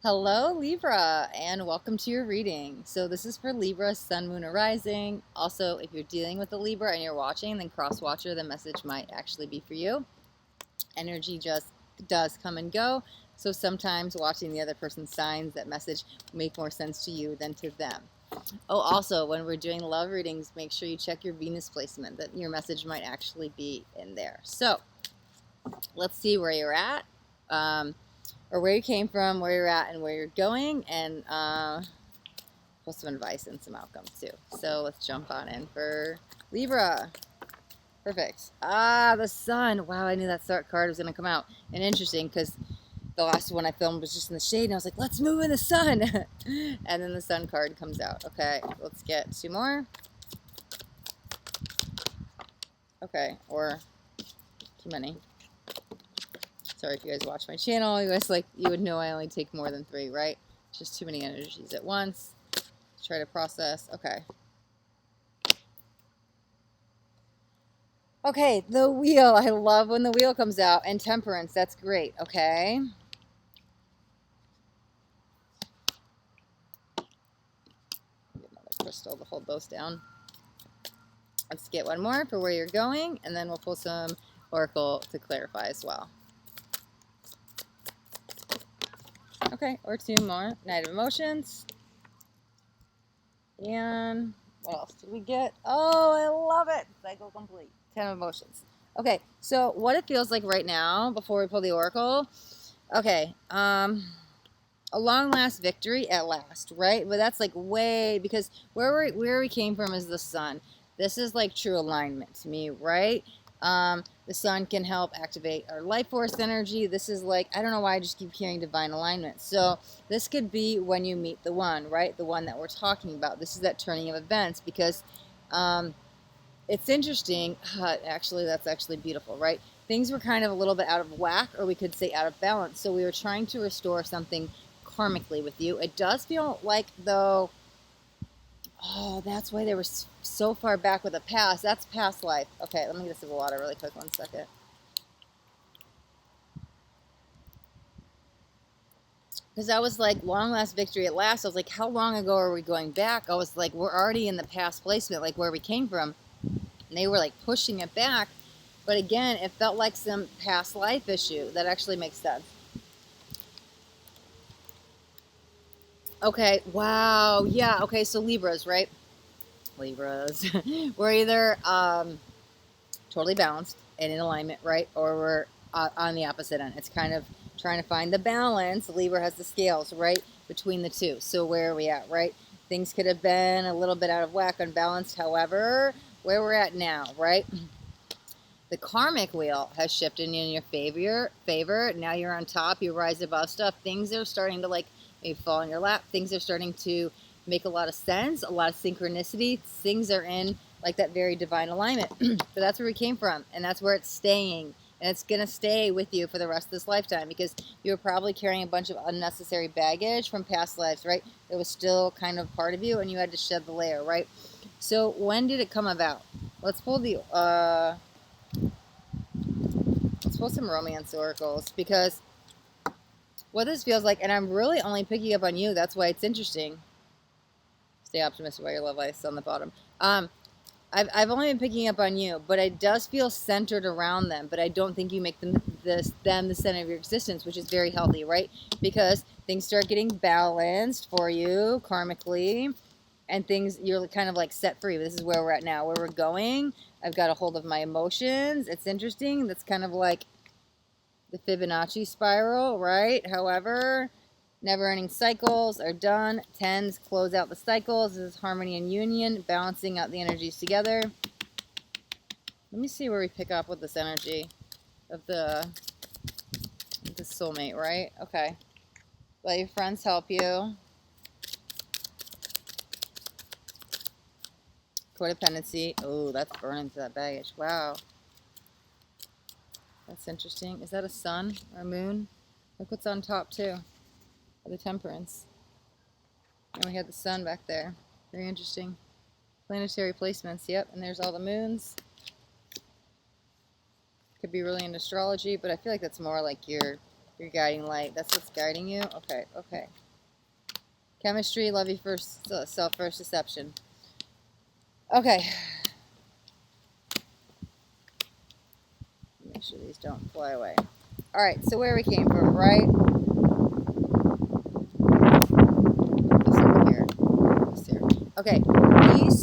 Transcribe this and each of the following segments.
Hello, Libra, and welcome to your reading. So this is for Libra, Sun, Moon, or Rising. Also, if you're dealing with a Libra and you're watching, then cross-watcher, the message might actually be for you. Energy just does come and go, so sometimes watching the other person's signs, that message will make more sense to you than to them. Oh, also, when we're doing love readings, make sure you check your Venus placement, that your message might actually be in there. So, let's see where you're at. Or where you came from, where you're at, and where you're going, and plus some advice and some outcomes too. So let's jump on in for Libra. Perfect. The sun. Wow, I knew that start card was going to come out. And interesting, because the last one I filmed was just in the shade, and I was like, let's move in the sun. And then the sun card comes out. Okay, let's get two more. Okay, or too many. Sorry if you guys watch my channel. You guys you would know I only take more than three, right? Just too many energies at once. Try to process. Okay. Okay, the wheel. I love when the wheel comes out. And temperance. That's great. Okay. Get another crystal to hold those down. Let's get one more for where you're going, and then we'll pull some oracle to clarify as well. Okay, or two more. Knight of Emotions. And what else did we get? Oh, I love it. Cycle complete. 10 of Emotions. Okay, so what it feels like right now before we pull the oracle. Okay, a long last victory at last, right? But that's like way, because where we came from is the sun. This is like true alignment to me, right? The sun can help activate our life force energy. This is like, I don't know why I just keep hearing divine alignment. So this could be when you meet the one, right? The one that we're talking about. This is that turning of events, because it's interesting. Actually, that's actually beautiful, right? Things were kind of a little bit out of whack, or we could say out of balance. So we were trying to restore something karmically with you. It does feel like, though, oh, that's why they were so far back with the past. That's past life. Okay, let me get a sip of water really quick. 1 second. Because I was like, long last victory at last. I was like, how long ago are we going back? I was like, we're already in the past placement, like where we came from. And they were like pushing it back. But again, it felt like some past life issue. That actually makes sense. Okay, wow. Yeah, okay, so Libras, right? Libras. We're either totally balanced and in alignment, right? Or we're on the opposite end. It's kind of trying to find the balance. Libra has the scales, right? Between the two. So where are we at, right? Things could have been a little bit out of whack, unbalanced. However, where we're at now, right? The karmic wheel has shifted in your favor. Now you're on top. You rise above stuff. Things are starting to like maybe fall in your lap. Things are starting to make a lot of sense, a lot of synchronicity. Things are in like that very divine alignment. So that's where we came from, and that's where it's staying. And it's going to stay with you for the rest of this lifetime, because you're probably carrying a bunch of unnecessary baggage from past lives, right? It was still kind of part of you, and you had to shed the layer, right? So when did it come about? Let's pull the let's pull some romance oracles, because what this feels like, and I'm really only picking up on you, that's why it's interesting. Stay optimistic about your love life, on the bottom. I've only been picking up on you, but it does feel centered around them, but I don't think you make them the center of your existence, which is very healthy, right? Because things start getting balanced for you karmically, and things, you're kind of like set free. This is where we're at now, where we're going. I've got a hold of my emotions. It's interesting. That's kind of like the Fibonacci spiral, right? However, never-ending cycles are done. Tens close out the cycles. This is harmony and union, balancing out the energies together. Let me see where we pick up with this energy of the soulmate, right? Okay. Let your friends help you. Codependency. Oh, that's burning to that baggage. Wow. That's interesting. Is that a sun or a moon? Look what's on top, too. Of the temperance. And we had the sun back there. Very interesting. Planetary placements, yep. And there's all the moons. Could be really into astrology, but I feel like that's more like your Your guiding light. That's what's guiding you? Okay, okay. Chemistry, love you first, self first, deception. Okay. Make sure these don't fly away. Alright, so where we came from, right? This over here. This here. Okay, peace,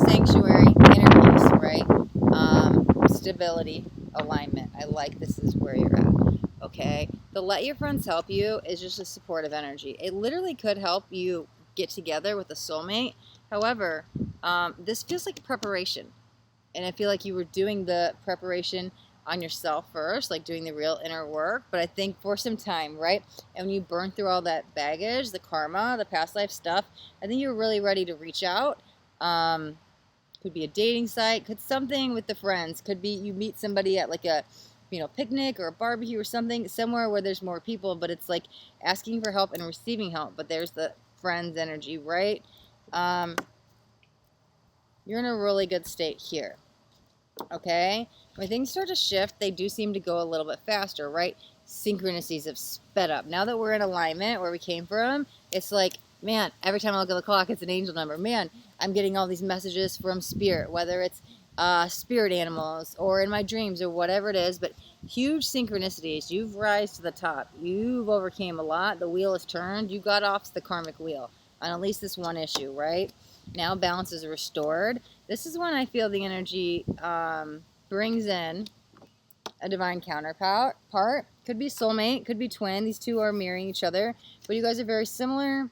sanctuary, inner peace, right? Stability, alignment. I like this is where you're at. Okay, the let your friends help you is just a supportive energy. It literally could help you get together with a soulmate. However, this feels like preparation. And I feel like you were doing the preparation on yourself first, like doing the real inner work. But I think for some time, right? And when you burn through all that baggage, the karma, the past life stuff, I think you're really ready to reach out. Could be a dating site, could something with the friends, could be you meet somebody at like a, you know, picnic or a barbecue or something, somewhere where there's more people, but it's like asking for help and receiving help. But there's the friends energy, right? You're in a really good state here. Okay, when things start to shift, they do seem to go a little bit faster, right? Synchronicities have sped up. Now that we're in alignment where we came from, it's like, man, every time I look at the clock, it's an angel number. Man, I'm getting all these messages from spirit, whether it's spirit animals or in my dreams or whatever it is, but huge synchronicities. You've rise to the top. You've overcame a lot. The wheel is turned. You got off the karmic wheel on at least this one issue, right? Now balance is restored. This is when I feel the energy brings in a divine counterpart. Could be soulmate, could be twin. These two are mirroring each other, but you guys are very similar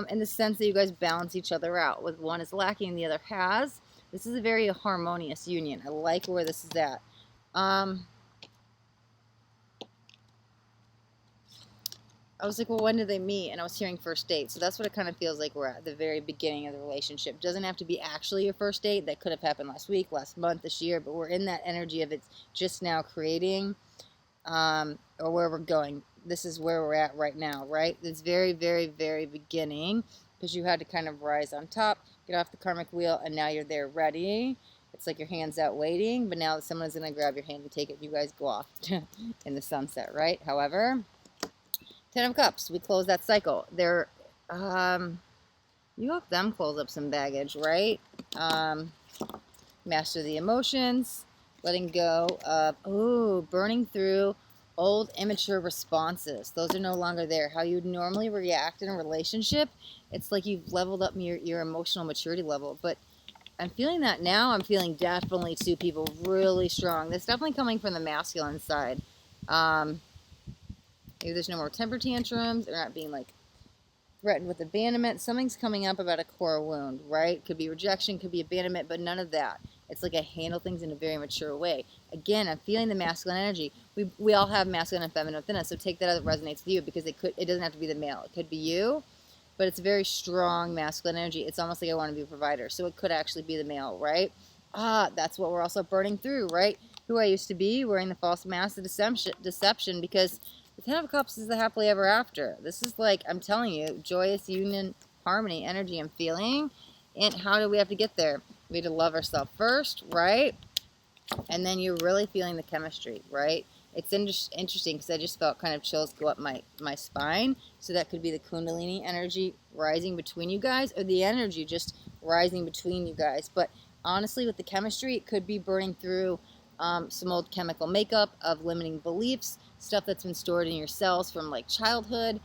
in the sense that you guys balance each other out. With one is lacking and the other has. This is a very harmonious union. I like where this is at. I was like, well, when did they meet? And I was hearing first date. So that's what it kind of feels like we're at the very beginning of the relationship. Doesn't have to be actually your first date. That could have happened last week, last month, this year. But we're in that energy of it's just now creating or where we're going. This is where we're at right now, right? It's very, very, very beginning because you had to kind of rise on top, get off the karmic wheel, and now you're there ready. It's like your hand's out waiting, but now someone's going to grab your hand and take it. You guys go off in the sunset, right? However... Ten of Cups, we close that cycle. They're, you help them close up some baggage, right? Master the emotions, letting go of, burning through old immature responses. Those are no longer there. How you'd normally react in a relationship, it's like you've leveled up your emotional maturity level. But I'm feeling that now. I'm feeling definitely two people really strong. That's definitely coming from the masculine side. Maybe there's no more temper tantrums. They're not being like threatened with abandonment. Something's coming up about a core wound, right? Could be rejection, could be abandonment, but none of that. It's like I handle things in a very mature way. Again, I'm feeling the masculine energy. We all have masculine and feminine within us, so take that as it resonates with you because it doesn't have to be the male. It could be you, but it's a very strong masculine energy. It's almost like I want to be a provider, so it could actually be the male, right? That's what we're also burning through, right? Who I used to be, wearing the false mask, the deception, because the Ten of Cups is the happily ever after. This is like, I'm telling you, joyous union, harmony, energy I'm feeling. And how do we have to get there? We have to love ourselves first, right? And then you're really feeling the chemistry, right? It's interesting because I just felt kind of chills go up my spine. So that could be the Kundalini energy rising between you guys or the energy just rising between you guys. But honestly, with the chemistry, it could be burning through some old chemical makeup of limiting beliefs, stuff that's been stored in your cells from like childhood,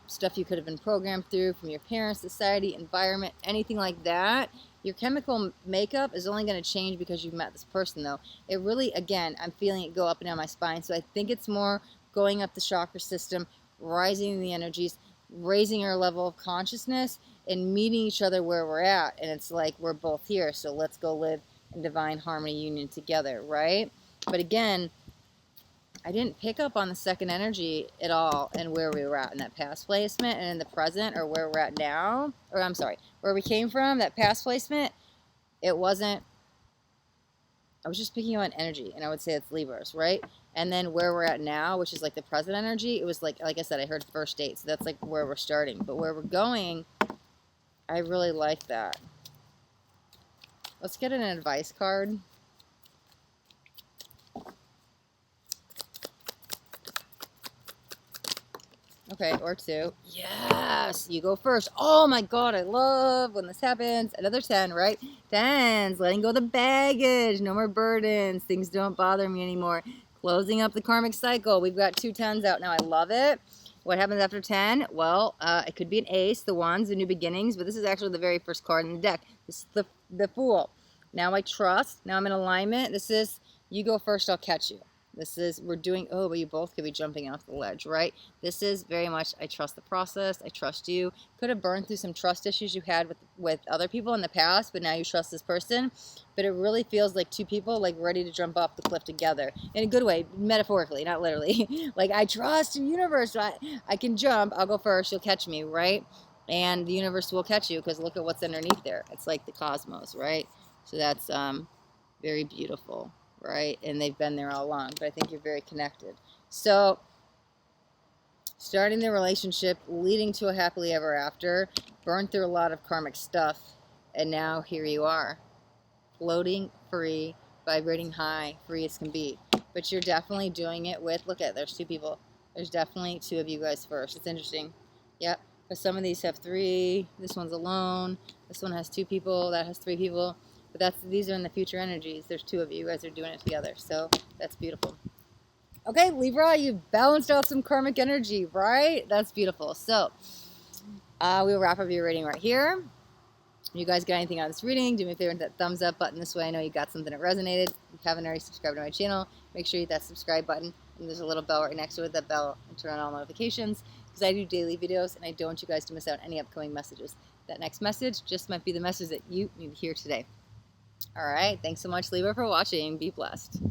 stuff you could have been programmed through from your parents, society, environment, anything like that. Your chemical makeup is only going to change because you've met this person, though. It really, again, I'm feeling it go up and down my spine. So I think it's more going up the chakra system, rising the energies, raising our level of consciousness, and meeting each other where we're at. And it's like we're both here, so let's go live in divine harmony union together, right? But again, I didn't pick up on the second energy at all and where we were at in that past placement and in the present or where we're at now. Or I'm sorry, where we came from, that past placement, it wasn't, I was just picking on energy and I would say it's Libras, right? And then where we're at now, which is like the present energy, it was like I said, I heard first date. So that's like where we're starting. But where we're going, I really like that. Let's get an advice card. Okay, or 2. Yes, you go first. Oh my God, I love when this happens. Another 10, right? 10s, letting go of the baggage. No more burdens. Things don't bother me anymore. Closing up the karmic cycle. We've got 2 10s out now. I love it. What happens after 10? Well, it could be an ace, the wands, the new beginnings, but this is actually the very first card in the deck. This is the Fool. Now I trust. Now I'm in alignment. This is, you go first, I'll catch you. This is, we're doing, oh, but you both could be jumping off the ledge, right? This is very much, I trust the process. I trust you. Could have burned through some trust issues you had with other people in the past, but now you trust this person. But it really feels like 2 people, like, ready to jump off the cliff together. In a good way, metaphorically, not literally. Like, I trust the universe. I can jump. I'll go first. You'll catch me, right? And the universe will catch you because look at what's underneath there. It's like the cosmos, right? So that's very beautiful. Right? And they've been there all along, but I think you're very connected. So, starting the relationship, leading to a happily ever after, burned through a lot of karmic stuff, and now here you are, floating free, vibrating high, free as can be. But you're definitely doing it with, look at, there's 2 people. There's definitely 2 of you guys first. It's interesting. Yep. Because some of these have 3. This one's alone. This one has 2 people. That has 3 people. But these are in the future energies. There's 2 of you. You guys are doing it together. So that's beautiful. Okay, Libra, you've balanced out some karmic energy, right? That's beautiful. So we'll wrap up your reading right here. If you guys got anything out of this reading, do me a favor and hit that thumbs up button. This way I know you got something that resonated. If you haven't already subscribed to my channel, make sure you hit that subscribe button. And there's a little bell right next to it, that bell, and turn on all notifications. Because I do daily videos, and I don't want you guys to miss out on any upcoming messages. That next message just might be the message that you need to hear today. All right. Thanks so much, Libra, for watching. Be blessed.